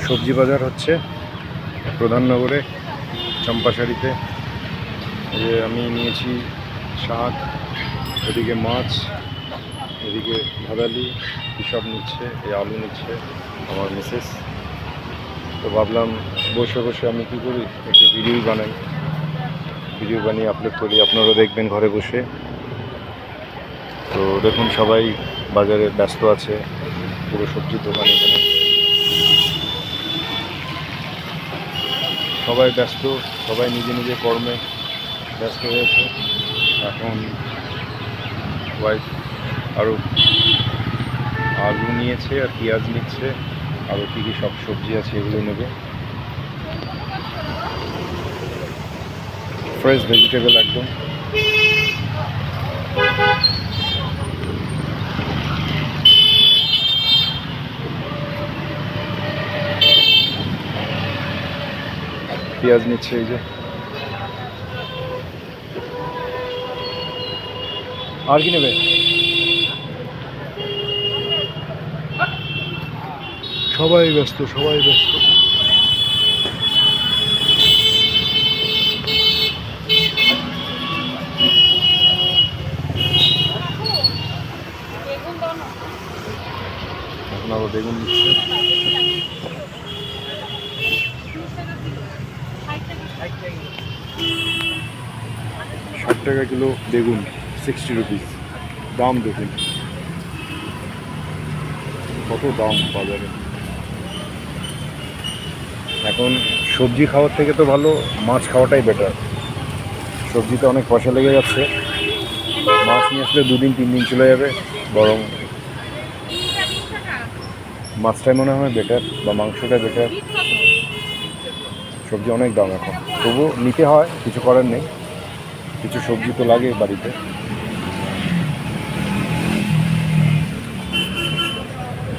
সবজি বাজার হচ্ছে প্রধাননগরে চম্পাশাড়িতে। যে আমি নিয়েছি শাক, এদিকে মাছ, এদিকে ভাদালি সব নিচ্ছে, এই আলু নিচ্ছে আমার মিসেস। তো ভাবলাম বসে বসে আমি কী করি, একটু ভিডিও বানাই, ভিডিও বানিয়ে আপলোড করি, আপনারাও দেখবেন ঘরে বসে। তো দেখুন সবাই বাজারে ব্যস্ত আছে, পুরো সবজির দোকান এখানে সবাই ব্যস্ত, সবাই নিজে নিজে কর্মে ব্যস্ত হয়েছে। এখন ওয়াইফ আরও আলু নিয়েছে আর পেঁয়াজ নিচ্ছে, আরও কী কী সব সবজি আছে এগুলো নেবে। ফ্রেশ ভেজিটেবল একদম। পেঁয়াজ নিচ্ছে এই যে। আর কি নেবে? সবাই ব্যস্ত, সবাই ব্যস্ত। এখন আবার বেগুন দিচ্ছে। 60 টাকা কিলো বেগুন, 60 রুপিস দাম। দেখুন কত দাম বাজারে। এখন সবজি খাওয়ার থেকে তো ভালো মাছ খাওয়াটাই বেটার। সবজিতে অনেক পয়সা লেগে যাচ্ছে, মাছ নিয়ে আসলে 2 দিন 3 দিন চলে যাবে, বরং মাছটাই মনে হয় বেটার, বা মাংসটা বেটার। সবজি অনেক দাম এখন, তবু নিতে হয়, কিছু করার নেই, কিছু সবজি তো লাগে বাড়িতে।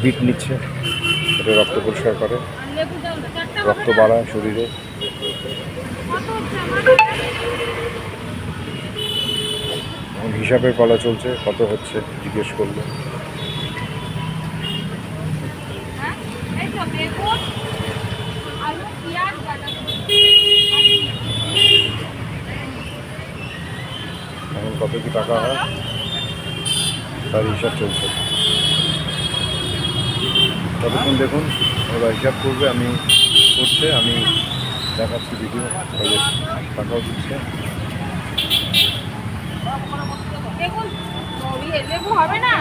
বিট নিচ্ছে, এটা রক্ত পরিষ্কার করে, রক্ত বাড়ায় শরীরে। এখন হিসাবের পালা চলছে, কত হচ্ছে জিজ্ঞেস করলো। এখন কত কি টাকা হয় তার হিসাব চলছে। ততক্ষণ দেখুন ওরা হিসাব করবে, আমি করছে, আমি দেখাচ্ছি ভিডিও, ওদের টাকাও দিচ্ছে। লেবু হবে না।